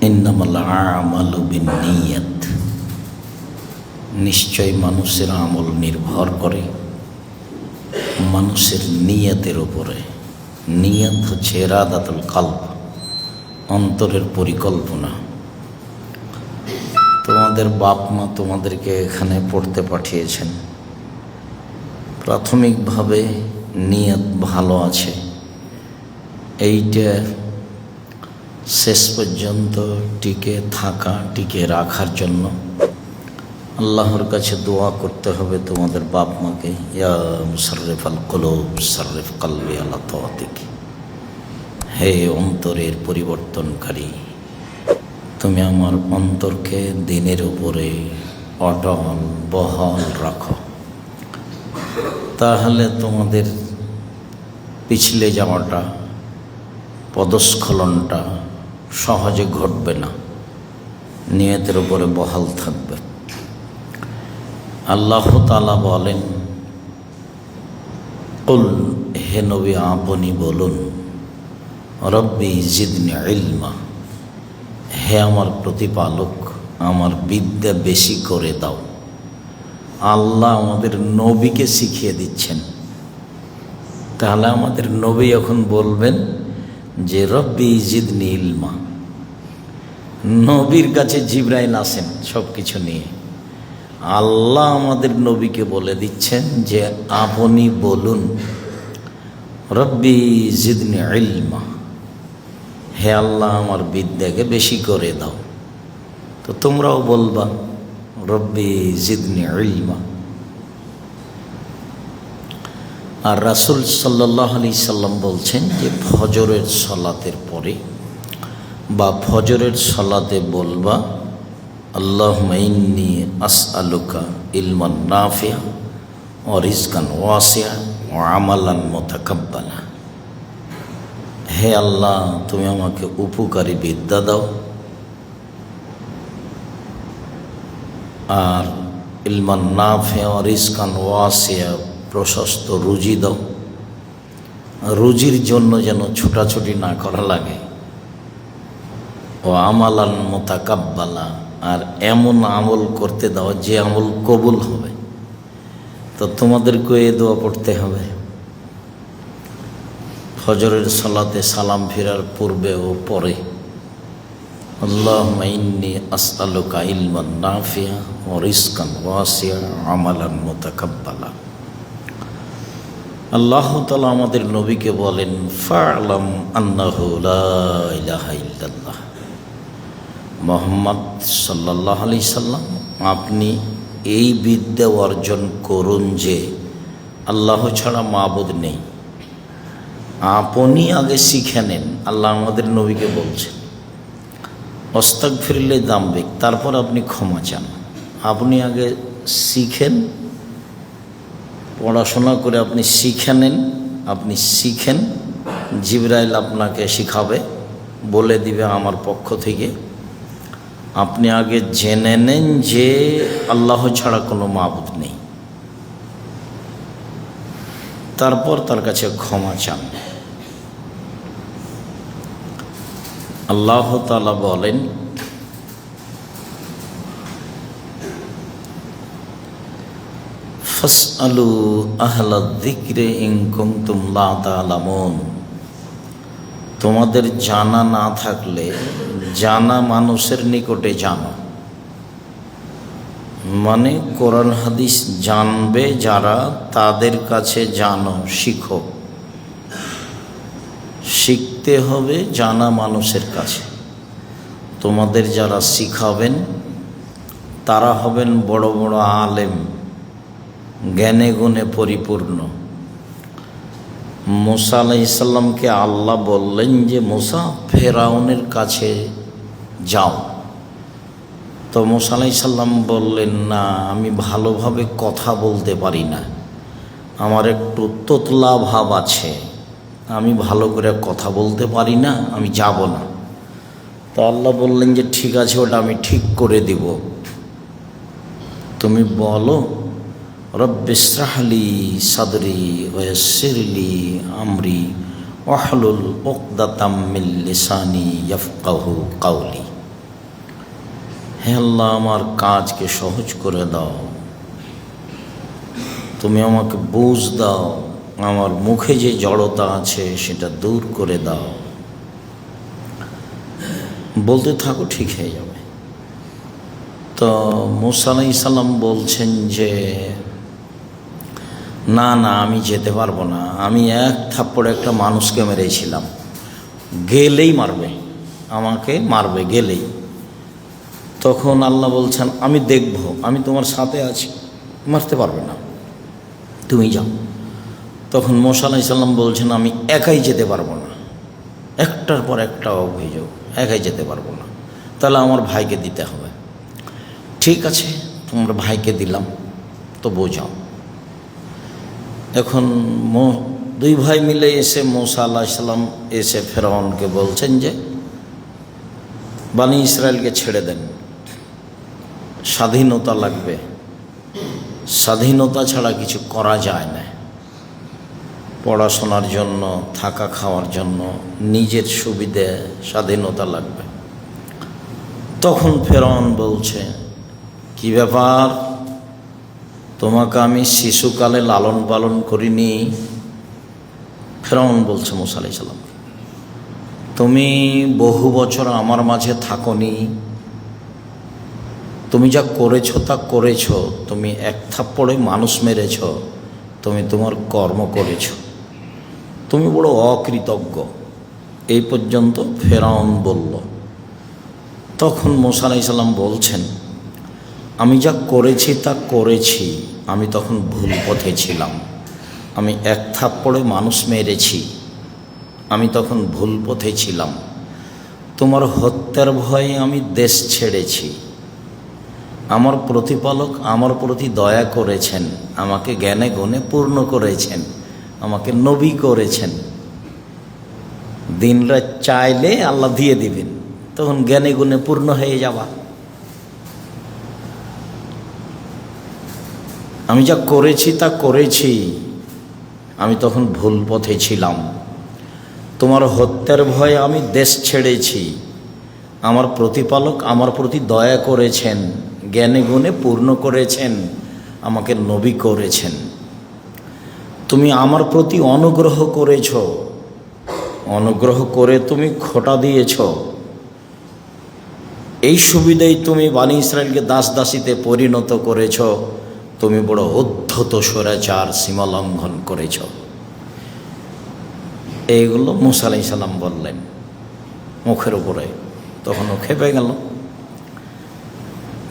ইন্নামাল আমালু বিন্নিয়াত, নিশ্চয় মানুষের আমল নির্ভর করে মানুষের নিয়তের উপরে। নিয়ত হচ্ছে ইরাদাতুল কলব, অন্তরের পরিকল্পনা। তোমাদের বাপ মা তোমাদেরকে এখানে পড়তে পাঠিয়েছেন, প্রাথমিকভাবে নিয়ত ভালো আছে, এইটা শেষ পর্যন্ত টিকে রাখার জন্য আল্লাহর কাছে দোয়া করতে হবে তোমাদের বাপ মাকে। ইয়া মুসাররিফাল কুলুব সাররিফ কলবি আলা তাআতিক, হে অন্তরের পরিবর্তনকারী, তুমি আমার অন্তরকে দিনের উপরে অটল বহাল রাখো, তাহলে তোমাদের পিছলে যাওয়াটা, পদস্খলনটা সহজে ঘটবে না, নিয়তের উপরে বহাল থাকবে। আল্লাহ তাআলা বলেন, কুল, হে নবী আপনি বলুন, রব্বি জিদনি ইলমা, হে আমার প্রতিপালক আমার বিদ্যা বেশি করে দাও। আল্লাহ আমাদের নবীকে শিখিয়ে দিচ্ছেন। তাহলে আমাদের নবী এখন বলবেন যে রব্বি জিদনি ইলমা। নবীর কাছে জিবরাইল আসেন সব কিছু নিয়ে, আল্লাহ আমাদের নবীকে বলে দিচ্ছেন যে আপনি বলুন রব্বি জিদনি ইলমা, হে আল্লাহ আমার বিদ্যাকে বেশি করে দাও। তো তোমরাও বলবা রব্বি জিদনি ইলমা। আর রাসূল সাল্লাল্লাহু আলাইহি সাল্লাম বলছেন যে ফজরের সালাতের পরে বা ফজরের সালাতে বলবা আল্লাহুম্মা ইন্নী আসআলুকা ইলমান নাফিআ ওয়া রিজকান ওয়াসিআ ওয়া আমালান মুতাকাব্বালা, হে আল্লাহ তুমি আমাকে উপকারী বিদ্যা দাও আর ইলমান নাফিআ ওয়া রিজকান ওয়াসিআ, প্রশস্ত রুজি দাও। রুজির জন্য যেন ছোটাছুটি না করা লাগে। ও আমালান মুতাকাব্বালা, আর এমন আমল করতে দাও যে আমল কবুল হবে। তো তোমাদেরকে এই দোয়া পড়তে হবে ফজরের সালাতে সালাম ফেরার পূর্বে ও পরে। আল্লাহুম্মা ইন্নী আসআলুকা ইলমান নাফিআ ওয়া রিজকান ওয়াসিআ ওয়া আমালান মুতাকাব্বালা। আল্লাহ তাআলা আমাদের নবীকে বলেন, ফা'লাম আন্নাহু লা ইলাহা ইল্লাল্লাহ, মুহাম্মদ সাল্লাল্লাহু আলাইহি সাল্লাম আপনি এই বিদ্যা অর্জন করুন যে আল্লাহ ছাড়া মাবুদ নেই। আপনি আগে শিখে নেন, আল্লাহ আমাদের নবীকে বলছেন। আস্তাগফিরুল্লাহ দাম্বিক, তারপর আপনি ক্ষমা চান। আপনি আগে শিখেন, পড়াশোনা করে আপনি শিখে নেন, আপনি শিখেন, জিবরাইল আপনাকে শিখাবে, বলে দিবে আমার পক্ষ থেকে। আপনি আগে জেনে নেন যে আল্লাহ ছাড়া কোনো মাবুদ নেই, তারপর তার কাছে ক্ষমা চান। আল্লাহ তাআলা বলেন, ফাসআলু আহলায যিকরি ইন কুনতুম লা তা'লামুন, তোমাদের জানা না থাকলে জানা মানুষের নিকটে জানো। মানে কোরআন হাদিস জানবে যারা, তাদের কাছে জানো, শিখো। শিখতে হবে জানা মানুষের কাছে। তোমাদের যারা শিখাবেন তারা হবেন বড় বড় আলেম, জ্ঞানে গুণে পরিপূর্ণ। মুসা আলাইহিস সালামকে আল্লাহ বললেন যে মুসা ফেরাউনের কাছে যাও। তো মুসা আলাইহিস সালাম বললেন, না আমি ভালোভাবে কথা বলতে পারি না, আমার একটু তোতলা ভাব আছে, আমি ভালো করে কথা বলতে পারি না, আমি যাব না। তো আল্লাহ বললেন যে ঠিক আছে, ওটা আমি ঠিক করে দিব। তুমি বলো রব্বি ইশরাহ লি সাদরি ওয়া ইয়াসসির লি আমরি ওয়াহলুল উকদাতাম মিন লিসানি ইয়াফকাহু কাওলি। হে আল্লাহ, আমার কাজকে সহজ করে দাও, তুমি আমাকে বুঝ দাও, আমার মুখে যে জড়তা আছে সেটা দূর করে দাও। বলতে থাকো, ঠিক হয়ে যাবে। তো মুসা আলাইহিস সালাম বলছেন যে না না, আমি যেতে পারবো না, আমি এক থাপ্পড়ে একটা মানুষকে মেরেছিলাম, গেলেই মারবে, আমাকে মারবে গেলেই। তখন আল্লাহ বলছেন আমি দেখব, আমি তোমার সাথে আছি, মারতে পারবে না, তুমি যাও। তখন মুসা আলাইহিস সালাম বলছেন আমি একাই যেতে পারবো না, একটার পর একটা অভিযোগ, একাই যেতে পারবো না, তাহলে আমার ভাইকে দিতে হবে। ঠিক আছে, তোমার ভাইকে দিলাম, তো বোঝাও। এখন দুই ভাই মিলে এসে মুসা আলাইহিস সালাম এসে ফেরাউনকে বলছেন যে বনি ইসরায়েলকে ছেড়ে দেন, স্বাধীনতা লাগবে, স্বাধীনতা ছাড়া কিছু করা যায় না, পড়াশোনার জন্য, থাকা খাওয়ার জন্য, নিজের সুবিধে স্বাধীনতা লাগবে। তখন ফেরাউন বলছে কি ব্যাপার, তোমাকে আমি শিশুকালে লালন পালন করিনি? ফেরাউন বলছে মুসা আলাইহিস সালাম, তুমি বহু বছর আমার মাঝে থাকোনি, তুমি যা করেছো তা করেছো, তুমি এক থাপ্পড়ে মানুষ মেরেছ, তুমি তোমার কর্ম করেছো, তুমি বড় অকৃতজ্ঞ। এই পর্যন্ত ফেরাউন বলল। তখন মুসা আলাইহিস সালাম বলছেন আমি যা করেছি তা করেছি, আমি তখন ভুল পথে ছিলাম, আমি এক থাপ্পড়ে মানুষ মেরেছি, আমি তখন ভুল পথে ছিলাম, তোমার হত্যার ভয়ে আমি দেশ ছেড়েছি, আমার প্রতিপালক আমার প্রতি দয়া করেছেন, আমাকে জ্ঞানে গুণে পূর্ণ করেছেন, আমাকে নবী করেছেন, দিনরাত চাইলে আল্লাহ দিয়ে দিবেন, তখন জ্ঞানে গুণে পূর্ণ হয়ে যাবা। আমি যা করেছি তা করেছি, আমি তখন ভুল পথে ছিলাম, তোমার হত্যার ভয়ে আমি দেশ ছেড়েছি, আমার প্রতিপালক আমার প্রতি দয়া করেছেন, জ্ঞানে গুণে পূর্ণ করেছেন, আমাকে নবী করেছেন, তুমি আমার প্রতি অনুগ্রহ করেছ, অনুগ্রহ করে তুমি খোঁটা দিয়েছ, এই সুবিধাই তুমি বনি ইসরায়েলকে দাস দাসীতে পরিণত করেছ, তুমি বড় উদ্ধত স্বৈরাচার, সীমা লঙ্ঘন করেছ। এইগুলো মুসা আলাইহিস সালাম বললেন মুখের উপরে। তখন ও খেপে গেল।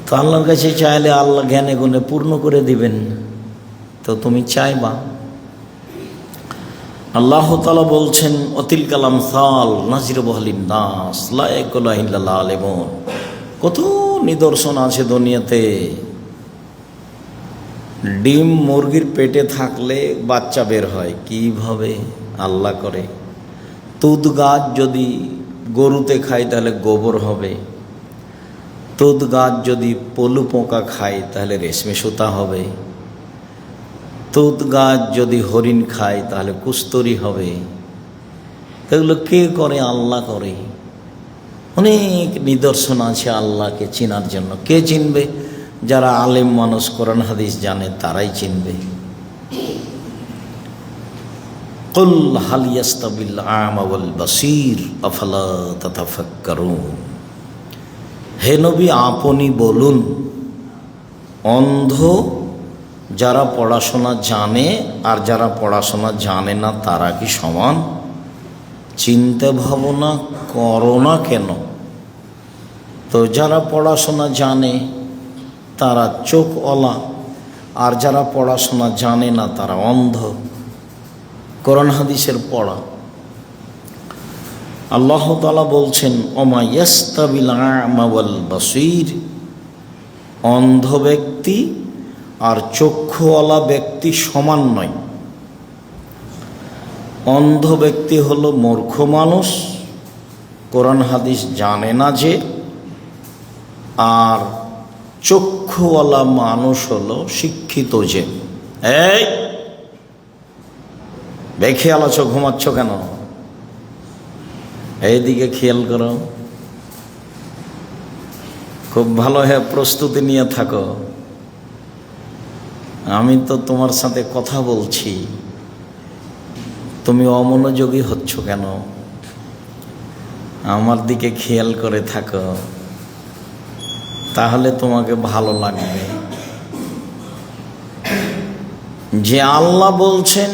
তো আল্লাহর কাছে চাইলে আল্লাহ জ্ঞানে গুণে পূর্ণ করে দিবেন, তো তুমি চাইবা। আল্লাহ তাআলা বলছেন অতিল কালাম সাল নাজিরুহু লিন-নাস লা ইয়াকুলু ইল্লাল আলিমুন। কত নিদর্শন আছে দুনিয়াতে। ডিম মুরগির পেটে থাকলে বাচ্চা বের হয় কিভাবে? আল্লাহ করে। তুদ গাছ যদি গরুতে খায় তাহলে গোবর হবে, তুদ গাছ যদি পলু পোকা খায় তাহলে রেশমি সুতা হবে, তুদ গাছ যদি হরিণ খায় তাহলে কুস্তরি হবে। এগুলো কে করে? আল্লাহ করে। অনেক নিদর্শন আছে আল্লাহকে চেনার জন্য। কে চিনবে? যারা আলেম মানুষ, কোরআন হাদিস জানে, তারাই চিনবে। কুল হাল ইয়াস্তাবিল আ'মা ওয়াল বাসীর আফালা তাতাফাক্কারুন। হে নবী, আপনি বলুন, অন্ধ যারা পড়াশোনা জানে আর যারা পড়াশোনা জানে না তারা কি সমান? চিন্তা ভাবনা করো না কেন? তো যারা পড়াশোনা জানে তারা চোখওয়ালা, আর যারা পড়াশোনা জানে না তারা অন্ধ। কোরআন হাদিসের পড়া। আল্লাহ তাআলা বলছেন ওমা ইয়াস্তাবিল আ'মা ওয়াল বাসীর। অন্ধ ব্যক্তি আর চক্ষুওয়ালা ব্যক্তি সমান নয়। অন্ধ ব্যক্তি হলো মূর্খ মানুষ, কোরআন হাদিস জানে না যে, আর চক্ষুওয়ালা মানুষ হলো শিক্ষিত যে। এই বেখেয়াল আছো, ঘুমাচ্ছ কেন? এইদিকে খেয়াল করো। খুব ভালো হয়ে প্রস্তুতি নিয়ে থাকো। আমি তো তোমার সাথে কথা বলছি, তুমি অমনোযোগী হচ্ছ কেন? আমার দিকে খেয়াল করে থাকো, তাহলে তোমাকে ভালো লাগবে। যে আল্লাহ বলছেন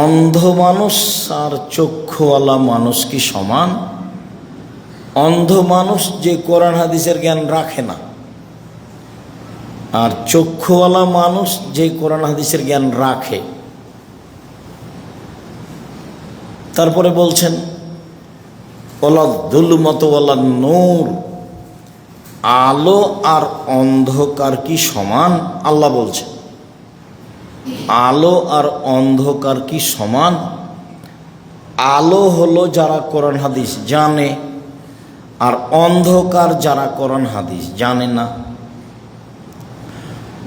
অন্ধ মানুষ আর চক্ষুওয়ালা মানুষ কি সমান? অন্ধ মানুষ যে কোরআন হাদিসের জ্ঞান রাখে না, আর চক্ষুওয়ালা মানুষ যে কোরআন হাদিসের জ্ঞান রাখে। তারপরে বলছেন ওয়ালা যুলমাতু ওয়ালা নূর, আলো আর অন্ধকার কি সমান? আল্লাহ বলছেন আলো আর অন্ধকার কি সমান? আলো হলো যারা কোরআন হাদিস জানে, আর অন্ধকার যারা কোরআন হাদিস জানে না।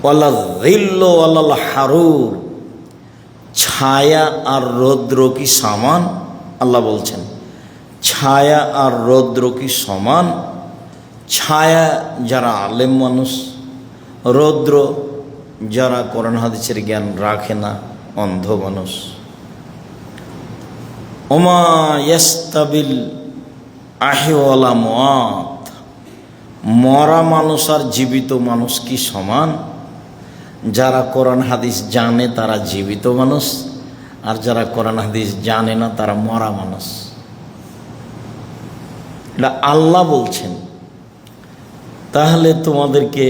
ওয়ালা যিল্লু ওয়ালাল হারুর, ছায়া আর রৌদ্র কি সমান? আল্লাহ বলছেন ছায়া আর রৌদ্র কি সমান? ছায়া যারা আলেম মানুষ, রৌদ্র যারা কোরআন হাদিসের জ্ঞান রাখে না, অন্ধ মানুষ। ওমা ইয়াস্তাবিল আহি ওয়াল আমওয়াত, মরা মানুষ আর জীবিত মানুষ কি সমান? যারা কোরআন হাদিস জানে তারা জীবিত মানুষ, আর যারা কোরআন হাদিস জানে না তারা মরা মানুষ। এটা আল্লাহ বলছেন। তাহলে তোমাদেরকে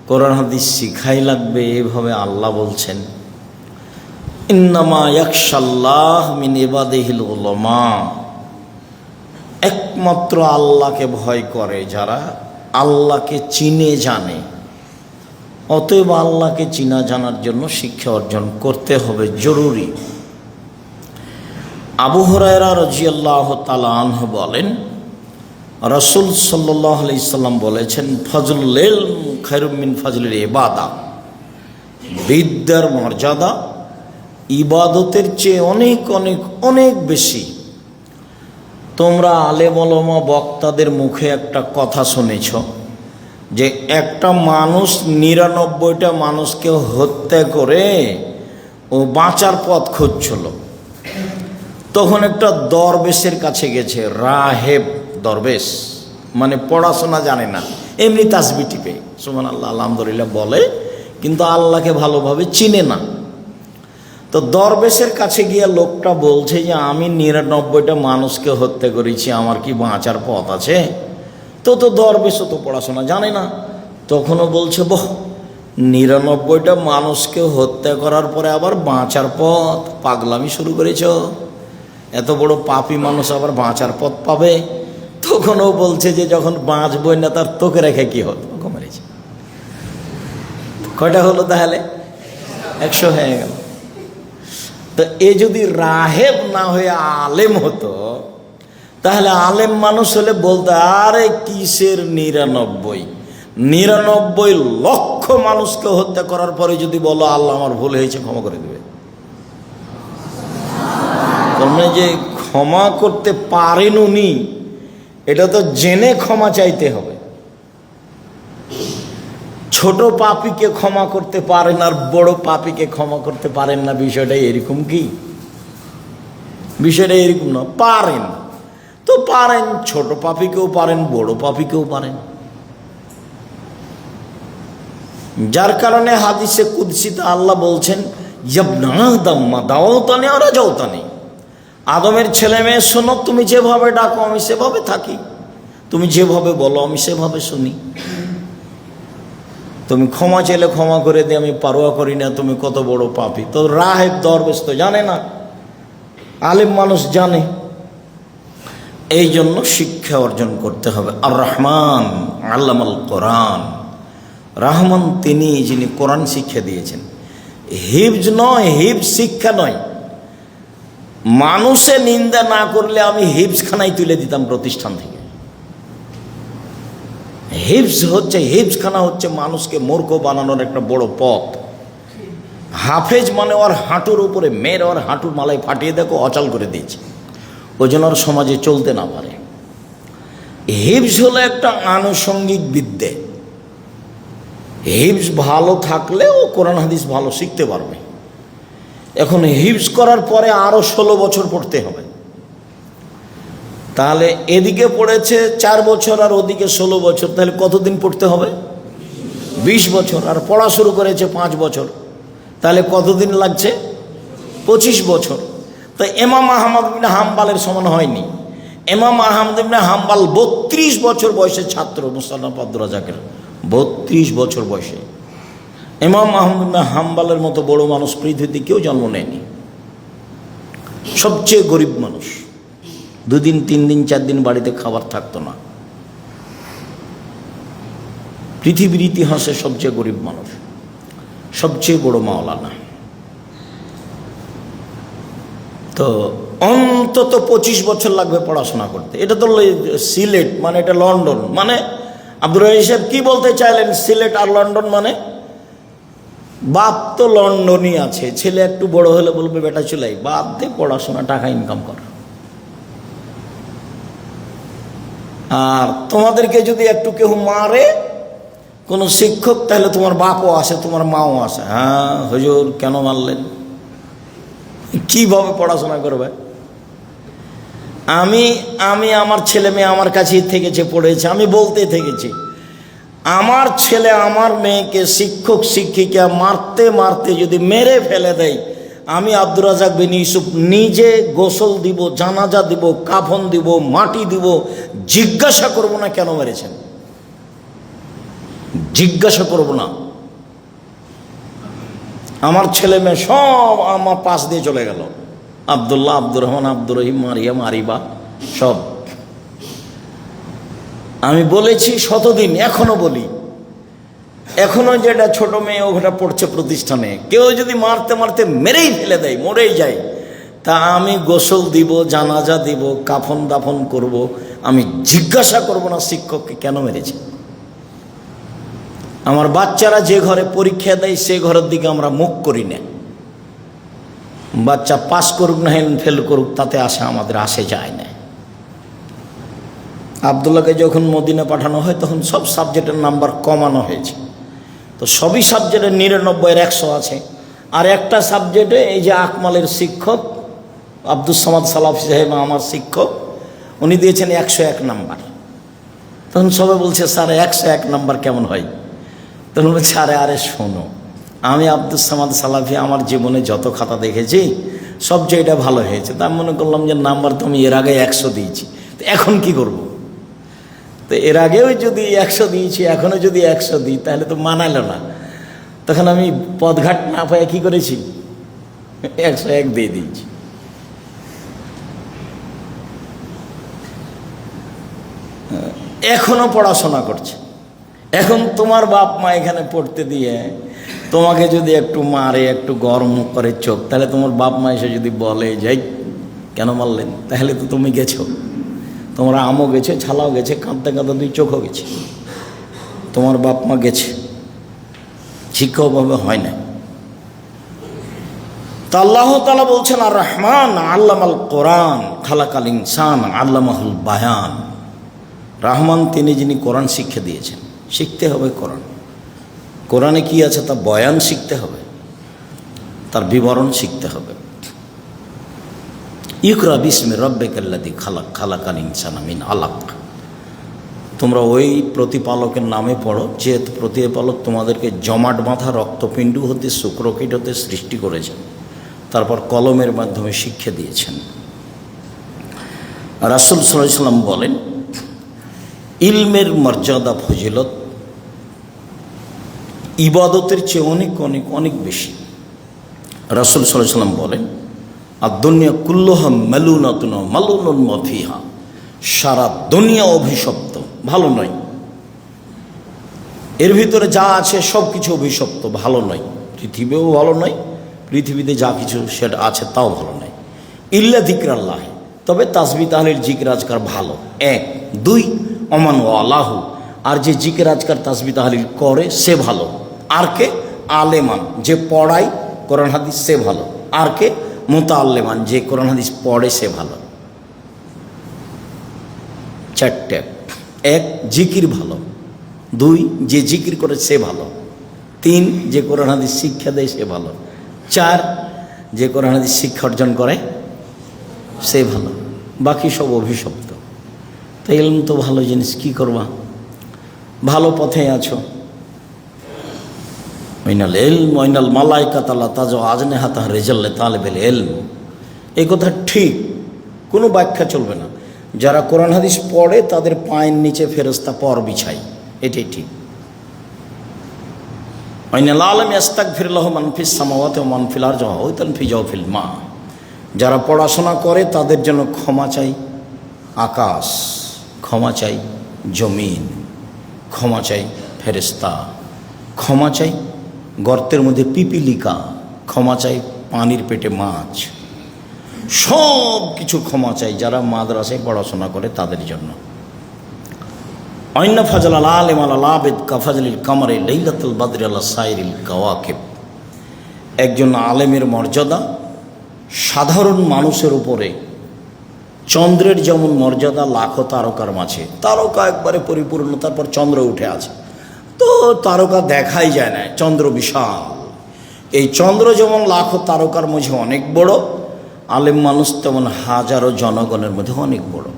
কোরআন হাদিস শিখাই লাগবে, এভাবে আল্লাহ বলছেন ইন্নামা ইয়াখশাল্লাহ মিন ইবাদিহিল উলামা, একমাত্র আল্লাহকে ভয় করে যারা আল্লাহকে চিনে জানে। অতএব আল্লাহকে চিনা জানার জন্য শিক্ষা অর্জন করতে হবে, জরুরি। আবু হুরায়রা রাদিয়াল্লাহু তাআলা আনহু বলেন রাসূল সাল্লাল্লাহু আলাইহি সাল্লাম বলেছেন ফজলুল ইলম খায়রুম মিন ফজলিল ইবাদা, বিদ্যার মর্যাদা ইবাদতের চেয়ে অনেক অনেক অনেক বেশি। তোমরা আলেম ওলামা বক্তাদের মুখে একটা কথা শুনেছ যে একটা মানুষ ৯৯টা মানুষকে হত্যা করে ও বাঁচার পথ খুঁজছিল। তখন একটা দরবেশের কাছে গেছে, রাহেব দরবেশ, মানে পড়াশোনা জানে না, এমনি তাসবিহ টিপে সুবহানাল্লাহ আলহামদুলিল্লাহ বলে, কিন্তু আল্লাহকে ভালোভাবে চিনে না। তো দরবেশের কাছে গিয়ে লোকটা বলছে যে আমি ৯৯টা মানুষকে হত্যা করেছি, আমার কি বাঁচার পথ আছে? তো দরবেশও তো পড়াশোনা জানে না। তখনও বলছে বহ, ৯৯টা মানুষকে হত্যা করার পরে আবার বাঁচার পথ, পাগলামি শুরু করেছ? এত বড় পাপী মানুষ আবার বাঁচার পথ পাবে? তখনও বলছে যে যখন বাঁচবই না তার তোকে রেখে কি হতো? মেরেছে। কয়টা হলো তাহলে? ১০০ হয়ে গেল। তো এ যদি রাহেব না হয়ে আলেম হতো, তাহলে আলেম মানুষ হলে বলতে আরে কিসের ৯৯ লক্ষ মানুষকে হত্যা করার পরে যদি বলো আল্লাহ আমার ভুল হয়েছে ক্ষমা করে দেবে। তোমরা যে ক্ষমা করতে পারেন উনি, এটা তো জেনে ক্ষমা চাইতে হবে। ছোট পাপীকে ক্ষমা করতে পারেন আর বড় পাপীকে ক্ষমা করতে পারেন না, বিষয়টা এরকম কি? বিষয়টা এরকম না। পারেন তো পারেন, ছোট পাপীকেও পারেন, বড় পাপীকেও পারেন। যার কারণে হাদিসে কুদসিতে আল্লাহ বলছেন ইয়াবনা আদম মা দাওতানি আর রাজাওতানি, আদমের ছেলে মেয়ে শোনো, তুমি যেভাবে ডাকো আমি সেভাবে থাকি, তুমি যেভাবে বলো আমি সেভাবে শুনি। তুমি ক্ষমা চাইলে ক্ষমা করে দিয়ে আমি পারোয়া করি না তুমি কত বড় পাপী। তো রাহেব দরবেশ তো জানে না, আলেম মানুষ জানে। এই জন্য শিক্ষা অর্জন করতে হবে। আর রহমান আল্লামাল কোরআন, রহমান তিনি যিনি কোরআন শিক্ষা দিয়েছেন। হিফজ নয়, হিফজ শিক্ষা নয়। মানুষে নিন্দা না করলে আমি হিফজখানায় তুলে দিতাম প্রতিষ্ঠান থেকে। হিফজখানা হচ্ছে মানুষকে মূর্খ বানানোর একটা বড় পথ। হাফেজ মানে ওর হাঁটুর উপরে মেরে ওর হাঁটুর মালাই ফাটিয়ে দেখো অচল করে দিয়েছে, ওই জন্য ওর সমাজে চলতে না পারে। হিফজ হলো একটা আনুষঙ্গিক বিদ্যে। হিফজ ভালো থাকলে ও কোরআন হাদিস ভালো শিখতে পারবে। এখন হিফজ করার পরে আরও 16 বছর পড়তে হবে। তাহলে এদিকে পড়েছে 4 বছর আর ওদিকে 16 বছর, তাহলে কতদিন পড়তে হবে? 20 বছর। আর পড়া শুরু করেছে 5 বছর, তাহলে কতদিন লাগছে? 25 বছর। তো ইমাম আহমদ ইবনে হাম্বালের সমান হয়নি। ইমাম আহমদ ইবনে হাম্বাল 32 বছর বয়সে ছাত্র মুসান্নাফ আব্দুর রাজ্জাকের, 32 বছর বয়সে। ইমাম আহমদ ইবনে হাম্বালের মতো বড় মানুষ পৃথিবীতে কেউ জন্ম নেয়নি। সবচেয়ে গরিব মানুষ, 2 দিন 3 দিন 4 দিন বাড়িতে খাবার থাকতো না। পৃথিবীর ইতিহাসে সবচেয়ে গরিব মানুষ, সবচেয়ে বড় মাওলানা। তো অন্তত 25 বছর লাগবে পড়াশোনা করতে। এটা তো সিলেট মানে এটা লন্ডন, মানে আব্দুর রাজ্জাক সাহেব কি বলতে চাইলেন? সিলেট আর লন্ডন মানে বাপ তো লন্ডনই আছে, ছেলে একটু বড় হলে বলবে বেটা চলাই বাদ দে পড়াশোনা, টাকা ইনকাম কর। আর তোমাদেরকে যদি একটু কেউ মারে কোনো শিক্ষক, তাহলে তোমার বাপও আসে, তোমার মাও আসে। হ্যাঁ হুজুর কেন মারলেন? কিভাবে পড়াশোনা করবে? আমি আমার ছেলে মেয়ে আমার কাছেই থেকেছে, পড়েছে, আমি বলতে থেকেছি। আমার ছেলে আমার মেয়েকে শিক্ষক শিক্ষিকা মারতে মারতে যদি মেরে ফেলে দেয়, আমি আব্দুর রাজ্জাক বিন ইউসুফ নিজে গোসল দিব, জানাজা দিব, কাফন দিব, মাটি দিব, জিজ্ঞাসা করব না কেন মেরেছেন, জিজ্ঞাসা করব না। আমার ছেলে মেয়ে সব আমার পাশ দিয়ে চলে গেল, আব্দুল্লাহ, আব্দুর রহমান, আব্দুর রহিম, মারিয়াম, আরিবা সব। আমি বলেছি শতদিন, এখনো বলি, এখনো যেটা ছোট মেয়ে ওটা পড়ছে প্রতিষ্ঠানে, কেউ যদি মারতে মারতে মেরেই ফেলে দেয়, মরেই যায়, তা আমি গোসল দিব, জানাজা দিব, কাফন দাফন করব, আমি জিজ্ঞাসা করব না শিক্ষককে কেন মেরেছে। আমার বাচ্চারা যে ঘরে পরীক্ষা দেয় সে ঘরের দিকে আমরা মুখ করি না। বাচ্চা পাস করুক না ফেল করুক তাতে আমাদের আসে যায় না। আবদুল্লাহকে যখন মদিনা পাঠানো হয় তখন সব সাবজেক্টের নাম্বার কমানো হয়েছে। তো সবই সাবজেক্টে 99-এর 100 আছে। আর একটা সাবজেক্টে এই যে আকমালের শিক্ষক আব্দুস সামাদ সালাফি সাহেব আমার শিক্ষক, উনি দিয়েছেন 101 নাম্বার। তখন সবাই বলছে স্যার 101 নাম্বার কেমন হয়? তখন বলছে আরে শোনো, আমি আব্দুস সামাদ সালাফি আমার জীবনে যত খাতা দেখেছি সবচেয়ে এটা ভালো হয়েছে। তা আমি মনে করলাম যে নাম্বার তো আমি এর আগে 100 দিয়েছি, তো এখন কি করব? তো এর আগেও যদি 100 দিয়েছি, এখনও যদি 100 দিই তাহলে তো মানালো না। তখন আমি পদঘাট না পায়ে কী করেছি, 101 দিয়ে দিয়েছি। এখনো পড়াশোনা করছে। এখন তোমার বাপ মা এখানে পড়তে দিয়ে তোমাকে যদি একটু মারে, একটু গরম করে চোখ, তাহলে তোমার বাপ মা এসে যদি বলে যাই কেন মারলেন, তাহলে তো তুমি গেছো, তোমার আমও গেছে, ছালাও গেছে, কাঁদতে কাঁদতে 2 চোখও গেছে, তোমার বাপ মা গেছে, শিক্ষাভাবে হয় না। তা আল্লাহ তাআলা বলছেন আর রহমান আল্লামাল কোরআন খালাকাল ইনসান আল্লামাহুল বায়ান। রহমান তিনি যিনি কোরআন শিক্ষা দিয়েছেন। শিখতে হবে কোরআন, কোরআনে কি আছে তা বয়ান শিখতে হবে, তার বিবরণ শিখতে হবে। ইকরা বিসমি রব্বিকাল্লাযী খালাক খালাকাল ইনসানা মিন আলাক। তোমরা ওই প্রতিপালকের নামে পড়ো যে প্রতিপালক তোমাদেরকে জমাট বাঁধা রক্তপিণ্ড হতে শুক্রকীট হতে সৃষ্টি করেছেন, তারপর কলমের মাধ্যমে শিক্ষা দিয়েছেন। রাসূল সাল্লাল্লাহু আলাইহি ওয়াসাল্লাম বলেন ইলমের মর্যাদা ফজিলত ইবাদতের চেয়ে অনেক অনেক অনেক বেশি। রাসূল সাল্লাল্লাহু আলাইহি ওয়াসাল্লাম বলেন আর দুনিয়া কুল্লুহা মালুনাতুন মালুনুন মা ফিহা। সারা দুনিয়া অভিশপ্ত, ভালো নয়। এর ভিতরে যা আছে সব কিছু অভিশপ্ত, ভালো নয়। পৃথিবীও ভালো নয়, পৃথিবীতে যা কিছু সেটা আছে তাও ভালো নয়। ইল্লা যিকরাল্লাহ, তবে তাসবিহ তাহলিল জিকির আজকার ভালো। 1 2 অমান ওয়ালাহু, আর যে জিকির আজকার তাসবিহ তাহলিল করে সে ভালো। আর কে? আলেমান, যে পড়ায় কোরআন হাদিস সে ভালো। আর কে? মুতাআল্লিমান, যে কোরআন হাদিস পড়ে সে ভালো। 4টে। এক, জিকির ভালো। 2, যে জিকির করে সে ভালো। 3, যে কোরআন হাদিস শিক্ষা দেয় সে ভালো। 4, যে কোরআন হাদিস শিক্ষা অর্জন করে সে ভালো। বাকি সব অভিশপ্ত। তো ইলম তো ভালো জিনিস, কি করবা? ভালো পথে আছো। মিনাল ইলম ওয়াইনাল মালাইকাত লা তাজু আজনিহাতা রিজাল্লি তালিবিল ইলম, এই কথা ঠিক, কোনো ব্যাখ্যা চলবে না। যারা কোরআন হাদিস পড়ে তাদের পায়ের নিচে ফেরেশতা পর বিছায়, এটাই ঠিক। ওয়াইনাল আলাম ইস্তাগফির লাহু মান ফিস সামাওয়াতি ওয়া মান ফিল আরদি ওয়া তানফি জাওফিল মা, যারা পড়াশোনা করে তাদের জন্য ক্ষমা চাই আকাশ, ক্ষমা চাই জমিন, ক্ষমা চাই ফেরেশতা, ক্ষমা চাই গর্তের মধ্যে পিপিলিকা, ক্ষমা চাই পানির পেটে মাছ, সব কিছু ক্ষমা চাই যারা মাদ্রাসায় পড়াশোনা করে তাদের জন্য। অন্য ফাজল আল আলিম আল আবেদ কাফাজলিল কামারে লাইলাতুল বাদরি আলা সাইরিল কাওয়াকিব, একজন আলেমের মর্যাদা সাধারণ মানুষের উপরে চন্দ্রের যেমন মর্যাদা লাখো তারকার মাঝে। তারকা একবারে পরিপূর্ণ, তারপর চন্দ্র উঠে আছে, তো তারকা দেখাই যায় না, চন্দ্র বিশাল। এই চন্দ্র যেমন লাখো তারকার মাঝে অনেক বড়, আলেম মানুষ তেমন হাজারো জনগণের মধ্যে অনেক বড়।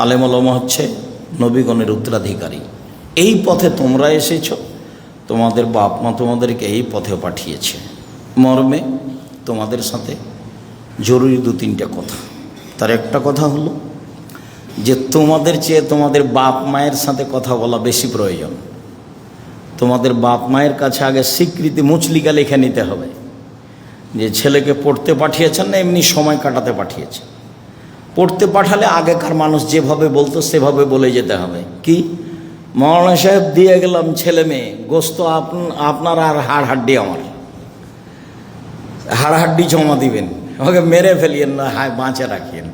আলেম ওলামা হচ্ছে নবীগণের উত্তরাধিকারী। এই পথে তোমরা এসেছ, তোমাদের বাপ মা তোমাদেরকে এই পথে পাঠিয়েছে। মর্মে তোমাদের সাথে জরুরি 2-3টা কথা। তার একটা কথা হলো যে তোমাদের চেয়ে তোমাদের বাপ মায়ের সাথে কথা বলা বেশি প্রয়োজন। তোমাদের বাপ মায়ের কাছে আগে স্বীকৃতি মুচলিকা লিখে নিতে হবে যে ছেলেকে পড়তে পাঠিয়েছেন না এমনি সময় কাটাতে পাঠিয়েছে। পড়তে পাঠালে আগেকার মানুষ যেভাবে বলতো সেভাবে বলে যেতে হবে। কি, মৌলানা সাহেব দিয়ে গেলাম ছেলে মেয়ে, গোস্ত আপনার আর হাড় হাড্ডি আমার, হাড় হাড্ডি জমা দিবেন, আমাকে মেরে ফেলিয়েন না, হায় বাঁচে রাখিয়েন,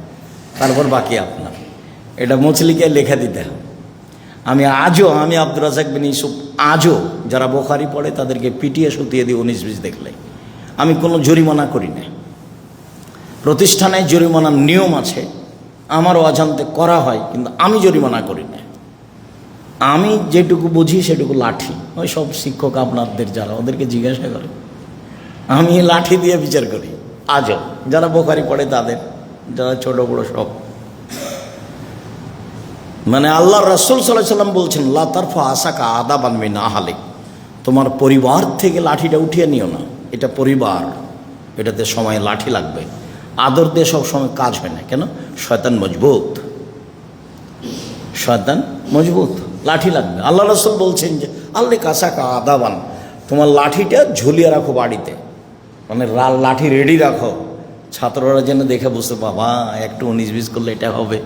তারপর বাকি আপনার। এটা মুচলিকে লেখা দিতে হবে। আমি আব্দুর রাজ্জাক বিন ইউসুফ আজও যারা বোখারি পড়ে তাদেরকে পিটিয়ে শুতিয়ে দিই 19-20 দেখলে। আমি কোনো জরিমানা করি না। প্রতিষ্ঠানে জরিমানার নিয়ম আছে, আমারও অজান্তে করা হয়, কিন্তু আমি জরিমানা করি না। আমি যেটুকু বুঝি সেটুকু লাঠি, ওই সব শিক্ষক আপনাদের যারা ওদেরকে জিজ্ঞাসা করে, আমি লাঠি দিয়ে বিচার করি। আজও যারা বোখারি পড়ে তাদের, যারা ছোট বড় সব। মানে আল্লাহ রাসূল সাল্লাল্লাহু আলাইহি ওয়াসাল্লাম বলছেন লা তারফা আসাকা আদাবান মিন আহলিক, তোমার পরিবার থেকে লাঠিটা উঠিয়ে নিও না, এটা পরিবার, এটাতে সময় লাঠি লাগবে। আদর দিয়ে সব সময় কাজ হয় না। কেন? শয়তান মজবুত, শয়তান মজবুত, লাঠি লাগবে। আল্লাহ রাসূল বলছেন যে আল্লাহ কাসাকা আদাবান, তোমার লাঠিটা ঝুলিয়ে রাখো বাড়িতে, মানে লাঠি রেডি রাখো, ছাত্ররা যেন দেখে বুঝতে, বাবা একটু 19-20 করলে এটা হবে।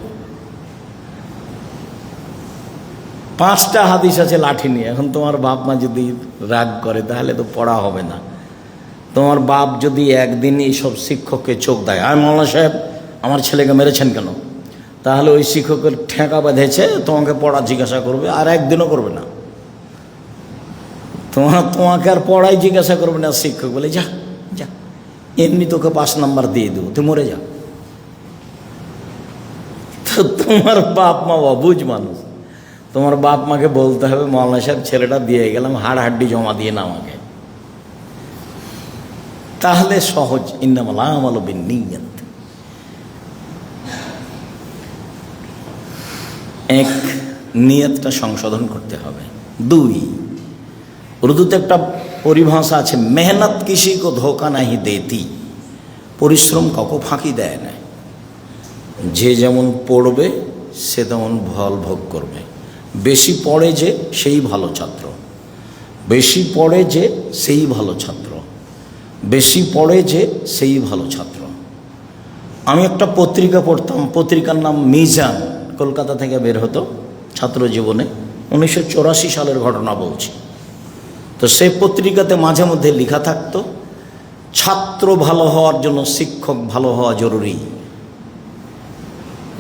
5টা হাদিস আছে লাঠি নিয়ে। এখন তোমার বাপ মা যদি রাগ করে তাহলে তো পড়া হবে না। তোমার বাপ যদি একদিন এইসব শিক্ষককে চোখ দেয়, আর মৌলানা সাহেব আমার ছেলেকে মেরেছেন কেন, তাহলে ওই শিক্ষকের ঠেকা বেঁধেছে, তোমাকে পড়া জিজ্ঞাসা করবে, আর একদিনও করবে না। তোমাকে আর পড়াই জিজ্ঞাসা করবে না। শিক্ষক বলে যা যা, এমনি তোকে 5 নাম্বার দিয়ে দেবো, তুই মরে যা। তো তোমার বাপ মা অবুঝ মানুষ, তোমার বাপ মাকে বলতে হবে মৌলানা সাহেব ছেলেটা দিয়ে গেলাম, হাড় হাড্ডি জমা দিয়ে না আমাকে, তাহলে সহজ। ইন্নামাল আমালু বিন্নিয়াত। এক, নিয়তটা সংশোধন করতে হবে। 2, উর্দুতে একটা পরিভাষা আছে, মেহনত কিসি কো ধোকা নাহি দেতি, পরিশ্রম কাউকে ফাঁকি দেয় না। যে যেমন পড়বে সে তেমন ফল ভোগ করবে। বেশি পড়ে যে সেই ভালো ছাত্র, বেশি পড়ে যে সেই ভালো ছাত্র, বেশি পড়ে যে সেই ভালো ছাত্র। আমি একটা পত্রিকা পড়তাম, পত্রিকার নাম মিজান, কলকাতা থেকে বের হতো ছাত্র জীবনে, 1984 সালের ঘটনা বলছি। তো সেই পত্রিকাতে মাঝে মধ্যে লেখা থাকতো, ছাত্র ভালো হওয়ার জন্য শিক্ষক ভালো হওয়া জরুরি।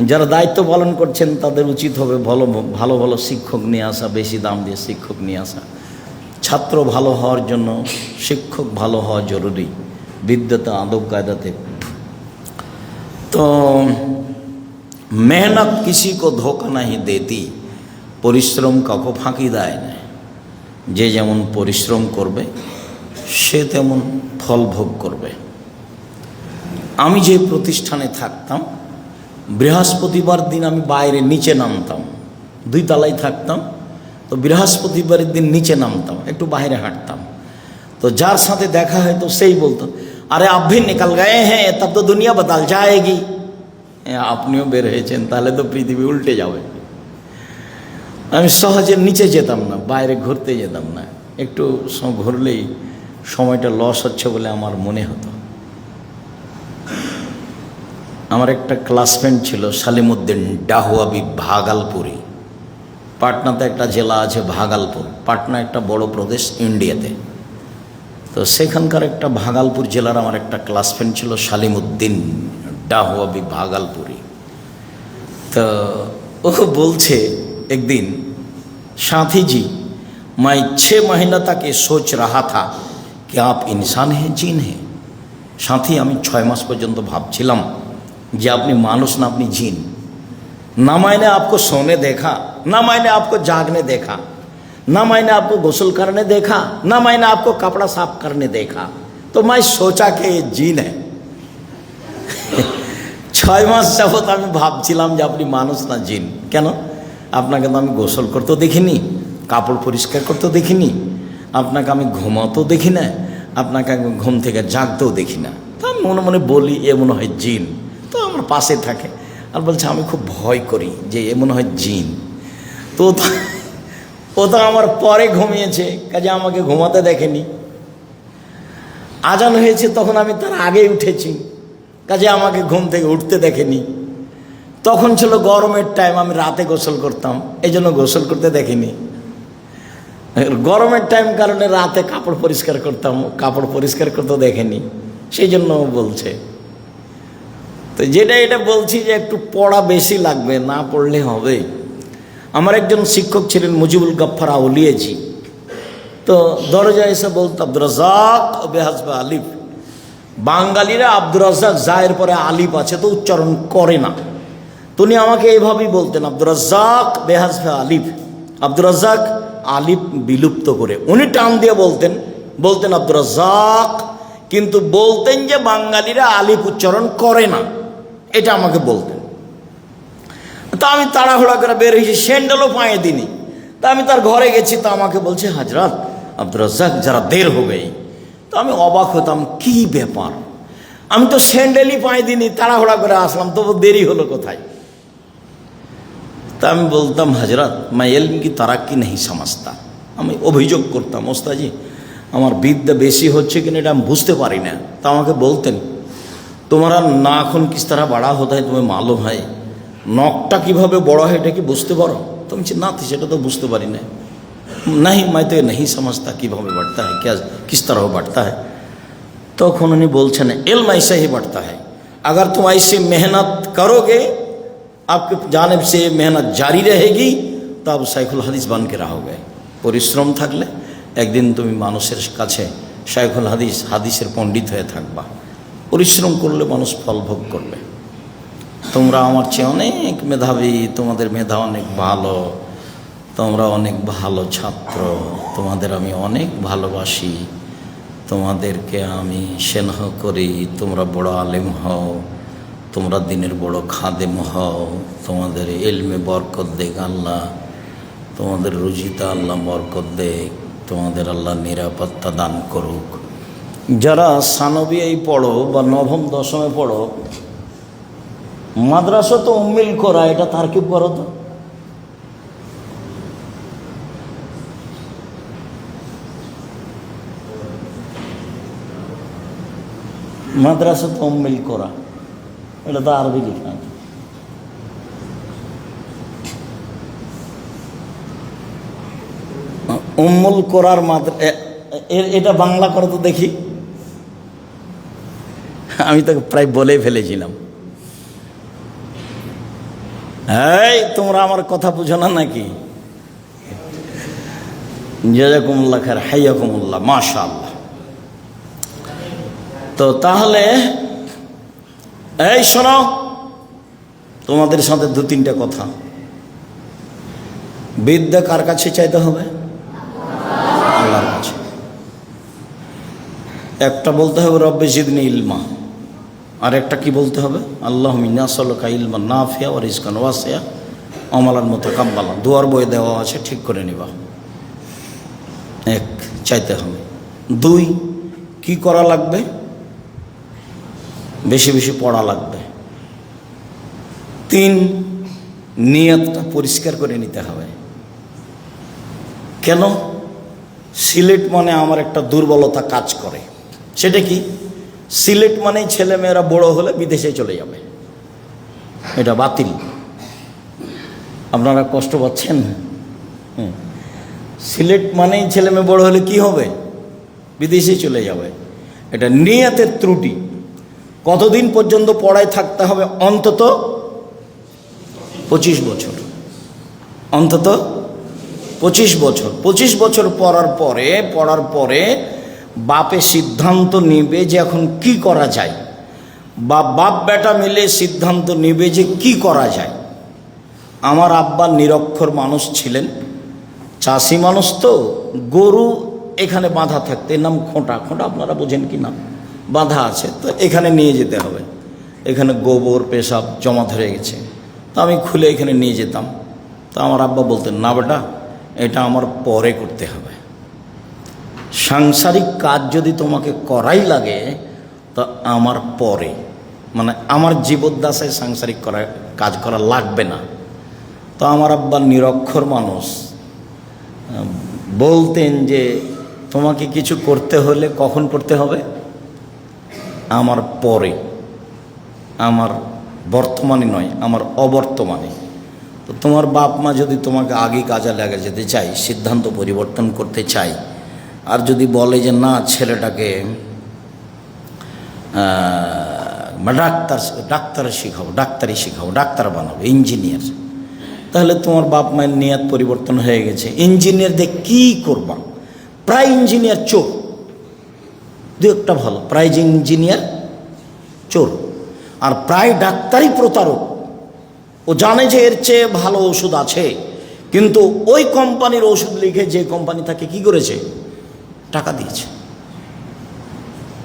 যারা দায়িত্ব পালন করছেন তাদের উচিত হবে ভালো ভালো ভালো শিক্ষক নিয়ে আসা, বেশি দাম দিয়ে শিক্ষক নিয়ে আসা। ছাত্র ভালো হওয়ার জন্য শিক্ষক ভালো হওয়া জরুরি, বিদ্যাতে আদব কায়দাতে। তো মেহনত किसी को धोखा नहीं देती, পরিশ্রম কাউকে ফাঁকি দেয় না। যে যেমন পরিশ্রম করবে সে তেমন ফল ভোগ করবে। আমি যে প্রতিষ্ঠানে থাকতাম, বৃহস্পতিবার দিন আমি বাইরে নিচে নামতাম, 2 তলায় থাকতাম, তো বৃহস্পতিবারের দিন নিচে নামতাম, একটু বাইরে হাঁটতাম। তো যার সাথে দেখা হয় তো সেই বলতো, আরে आप भी निकल गए हैं तब तो दुनिया बदल जाएगी। আপনিও বের হয়েছেন, তাহলে তো পৃথিবী উল্টে যাবে। আমি সহজে নিচে যেতাম না, বাইরে ঘুরতে যেতাম না, একটু ঘুরলেই সময়টা লস হচ্ছে বলে আমার মনে হতো। আমার একটা ক্লাসমেট ছিল সালিমউদ্দিন ডাহুয়াবি, ভাগালপুরি। পাটনাতে একটা জেলা আছে ভাগালপুর, পাটনা একটা বড় প্রদেশ ইন্ডিয়াতে। তো সেখানকার একটা ভাগালপুর জেলার আমার একটা ক্লাসমেট ছিল সালিমউদ্দিন ডাহুয়াবি, ভাগালপুরি। তো ও বলছে एक दिन, साथी जी मैं 6 महीना तक ये सोच रहा था कि आप इंसान हैं जिन हैं। साथी আমি 6 মাস পর্যন্ত ভাবছিলাম যে আপনি মানুষ না, আপনি জিন। ना मैंने आपको सोने देखा, ना मैंने आपको जागने देखा, ना मैंने आपको गुस्ल करने देखा, ना मैंने आपको कपड़ा साफ करने देखा, तो मैं सोचा कि ये जिन है। 6 মাস যাবত আমি ভাবছিলাম যে আপনি মানুষ না জিন। কেন? আপনাকে তো আমি গোসল করতেও দেখিনি, কাপড় পরিষ্কার করতেও দেখিনি, আপনাকে আমি ঘুমাতেও দেখি না, আপনাকে আমি ঘুম থেকে জাগতেও দেখি না। তা আমি মনে মনে বলি এ মনে হয় জিন। তো আমার পাশে থাকে আর বলছে আমি খুব ভয় করি যে এ মনে হয় জিন। তো ও তো আমার পরে ঘুমিয়েছে, কাজে আমাকে ঘুমাতে দেখেনি। আজান হয়েছে তখন আমি তার আগেই উঠেছি, কাজে আমাকে ঘুম থেকে উঠতে দেখেনি। তখন ছিল গরমের টাইম, আমি রাতে গোসল করতাম, এই জন্য গোসল করতে দেখিনি। গরমের টাইম কারণে রাতে কাপড় পরিষ্কার করতাম, কাপড় পরিষ্কার করতেও দেখেনি, সেই জন্য বলছে। তো যেটা এটা বলছি যে একটু পড়া বেশি লাগবে, না পড়লে হবে। আমার একজন শিক্ষক ছিলেন মুজিবুল গফফার আউলিয়াজি। তো দরজায় এসে বলতো আব্দুর রাজ্জাক বেহাসবে আলিফ। বাঙালিরা আব্দুর রাজ্জাক জায়ের পরে আলিফ আছে তো উচ্চারণ করে না। উনি আমাকে এইভাবেই বলতেন, আব্দুর রাজ্জাক বেহাসবে আলিফ, আব্দুর রাজ্জাক আলিফ বিলুপ্ত করে উনি টান দিয়ে বলতেন আব্দুর রাজ্জাক, কিন্তু বলতেন যে বাঙালিরা আলিফ উচ্চারণ করে না, এটা আমাকে বলতেন। তা আমি তাড়াহুড়া করে বের হয়েছি, স্যান্ডেলও পায়ে দিনি। তা আমি তার ঘরে গেছি, তা আমাকে বলছে হজরত আব্দুর রাজ্জাক যারা দের হো গই। তো আমি অবাক হতাম, কি ব্যাপার, আমি তো স্যান্ডেলই পায়ে দিনি, তাড়াহুড়া করে আসলাম, তবু দেরি হলো কোথায়। তা আমি বলতাম হজরত मैं इल्म की तरक्की नहीं समझता। আমি অভিযোগ করতাম, ওস্তাজি আমার বিদ্যা বেশি হচ্ছে কিনা এটা আমি বুঝতে পারি না। তা আমাকে বলতেন তোমারা নাখুন কিস तरह बड़ा होता है तुम्हें मालूम है, নখটা কীভাবে বড় হয় এটা কি বুঝতে পারো? তো আমি না, সেটা তো বুঝতে পারি না। नहीं मैं तो नहीं समझता কীভাবে बढ़ता है, क्या किस तरह बढ़ता है। তখন উনি বলছেন इल्म ऐसे ही बढ़ता है, अगर तुम ऐसे मेहनत करोगे, आपके जानिब से मेहनत जारी रहेगी, तो आप शाइखुल हादिस बन के रहोगे। परिश्रम থাকলে একদিন তুমি মানুষের কাছে শাইখুল হাদিস, হাদিসের পণ্ডিত হয়ে থাকবা। পরিশ্রম করলে মানুষ ফল ভোগ করবে। তোমরা আমার চেয়ে অনেক মেধাবী, তোমাদের মেধা অনেক ভালো, তোমরা অনেক ভালো ছাত্র, তোমাদের আমি অনেক ভালোবাসি, তোমাদেরকে আমি স্নেহ করি, তোমরা বড় আলেম হও, তোমরা দিনের বড় খাদেম হও, তোমাদের ইলমে বরকত দেখ আল্লাহ, তোমাদের রুজিতে আল্লাহ বরকত দেখ, তোমাদের আল্লাহ নিরাপত্তা দান করুক। যারা সানবিয়াই পড়ো বা নবম দশমে পড়ো, মাদ্রাসা তো উম্মিল করা, এটা তারকিব করো তো। মাদ্রাসা তো উম্মিল করা, এটা তো আরবি লেখা। উম্মুল কোরার এটা বাংলা করো তো দেখি। আমি তো প্রায় বলে ফেলেছিলাম। এই তোমরা আমার কথা বুঝো না নাকি? জাযাকুমুল্লাহ খায়র, হাইয়াকুমুল্লাহ, মাশাআল্লাহ। তো তাহলে এই শোনো, তোমাদের সাথে দু তিনটা কথা। বিদ্যা কার কাছে চাইতে হবে? আল্লাহর কাছে। একটা বলতে হবে রব্বে জিদনি ইলমা, আর একটা কি বলতে হবে? আল্লাহুম্মা ইন্নী আসআলুকা ইলমান নাফিয়া ওয়া রিজকান ওয়াসিয়া আমালান মুতাকাব্বালা। দুয়ার বই দেওয়া আছে, ঠিক করে নিবা। এক, চাইতে হবে। দুই, কি করা লাগবে? বেশি বেশি পড়া লাগবে। তিন, নিয়তটা পরিষ্কার করে নিতে হবে। কেন? সিলেট মানে আমার একটা দুর্বলতা কাজ করে। সেটা কি? সিলেট মানেই ছেলেমেয়েরা বড় হলে বিদেশে চলে যাবে, এটা বাতিল। আপনারা কষ্ট পাচ্ছেন? সিলেট মানেই ছেলেমেয়ে বড় হলে কি হবে? বিদেশে চলে যাবে। এটা নিয়তের ত্রুটি। কতদিন পর্যন্ত পড়ায় থাকতে হবে? অন্তত 25 বছর। অন্তত 25 বছর। 25 বছর পড়ার পরে বাপে সিদ্ধান্ত নেবে যে এখন কি করা যায়, বা বাপ বেটা মিলে সিদ্ধান্ত নেবে যে কি করা যায়। আমার আব্বা নিরক্ষর মানুষ ছিলেন, চাষি মানুষ, তো গরু এখানে বাঁধা থাকতে, এর নাম খোঁটা। খোঁটা আপনারা বোঝেন কি না? বাঁধা আছে, তো এখানে নিয়ে যেতে হবে। এখানে গোবর পেশাব জমা ধরে গেছে, তো আমি খুলে এখানে নিয়ে যেতাম। তো আমার আব্বা বলতেন, না বেটা, এটা আমার পরে করতে হবে। সাংসারিক কাজ যদি তোমাকে করাই লাগে তো আমার পরে, মানে আমার জীবদ্দশায় সাংসারিক কাজ করা লাগবে না। তো আমার আব্বা নিরক্ষর মানুষ, বলতেন যে তোমাকে কিছু করতে হলে কখন করতে হবে? আমার পরে, আমার বর্তমানে নয়, আমার অবর্তমানে। তো তোমার বাপ মা যদি তোমাকে আগে কাজে লাগে যেতে চাই, সিদ্ধান্ত পরিবর্তন করতে চাই, আর যদি বলে যে না, ছেলেটাকে ডাক্তারি শিখাবো, ডাক্তার বানাবো, ইঞ্জিনিয়ার, তাহলে তোমার বাপ মায়ের নিয়ত পরিবর্তন হয়ে গেছে। ইঞ্জিনিয়ার দিয়ে কী করবা? প্রায় ইঞ্জিনিয়ার চোর, দু একটা ভালো, প্রায় ইঞ্জিনিয়ার চোর, আর প্রায় ডাক্তারই প্রতারক। ও জানে যে এর চেয়ে ভালো ওষুধ আছে, কিন্তু ওই কোম্পানির ওষুধ লিখে যে কোম্পানি তাকে কি করেছে? টাকা দিয়েছে।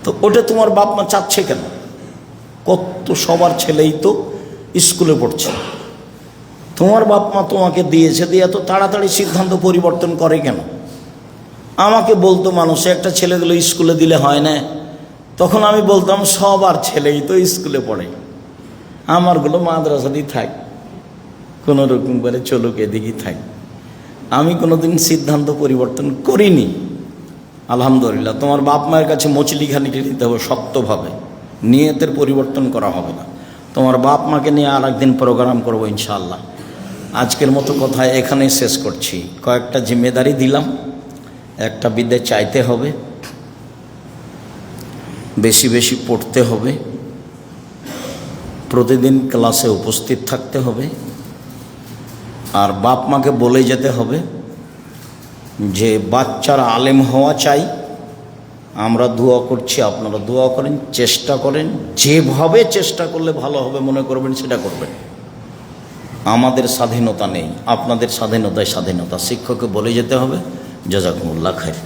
তো ওটা তোমার বাপ মা চাচ্ছে কেন? কত সবার ছেলেই তো স্কুলে পড়ছে, তোমার বাপ মা তোমাকে দিয়েছে, দিয়ে এত তাড়াতাড়ি সিদ্ধান্ত পরিবর্তন করে কেন? আমাকে বলতো মানুষে, একটা ছেলেগুলো স্কুলে দিলে হয় না? তখন আমি বলতাম, সবার ছেলেই তো স্কুলে পড়ে, আমারগুলো মাদ্রাসাতেই থাক, কোনো রকম করে চলুক, এদিকেই থাক। আমি কোনোদিন সিদ্ধান্ত পরিবর্তন করিনি। আলহামদুলিল্লাহ। তোমার বাপ মায়ের কাছে মচলিখানি নিতে হবে শক্তভাবে, নিয়তের পরিবর্তন করা হবে না। তোমার বাপ মাকে নিয়ে আর একদিন প্রোগ্রাম করবো ইনশাআল্লাহ। আজকের মতো কথা এখানেই শেষ করছি। কয়েকটা জিম্মেদারি দিলাম। একটা, বিদ্যা চাইতে হবে, বেশি বেশি পড়তে হবে, প্রতিদিন ক্লাসে উপস্থিত থাকতে হবে, আর বাপ মাকে বলে যেতে হবে যে বাচ্চারা আলেম হওয়া চাই, আমরা দোয়া করছি, আপনারা দোয়া করেন, চেষ্টা করেন, যেভাবে চেষ্টা করলে ভালো হবে মনে করবেন সেটা করবেন। আমাদের স্বাধীনতা নেই, আপনাদের স্বাধীনতায় স্বাধীনতা। শিক্ষককে বলে যেতে হবে জাযাকুমুল্লাহ খায়র।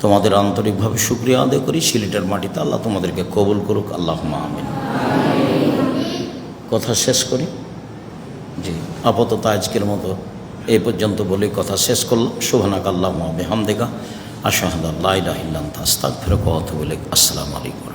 তোমাদের আন্তরিকভাবে শুকরিয়া আদায় করি। সিলেটের মাটিতে আল্লাহ তোমাদেরকে কবুল করুক, আল্লাহুম্মা আমিন। কথা শেষ করি। জি, আপাতত আজকের মতো এই পর্যন্ত বলে কথা শেষ করলাম। সুবহানাকা আল্লাহুম্মা ওয়া বিহামদিকা আশহাদু আল্লা ইলাহা ইল্লা আনতা আস্তাগফিরুকা ওয়া আতুবু ইলাইক। আসসালামু আলাইকুম।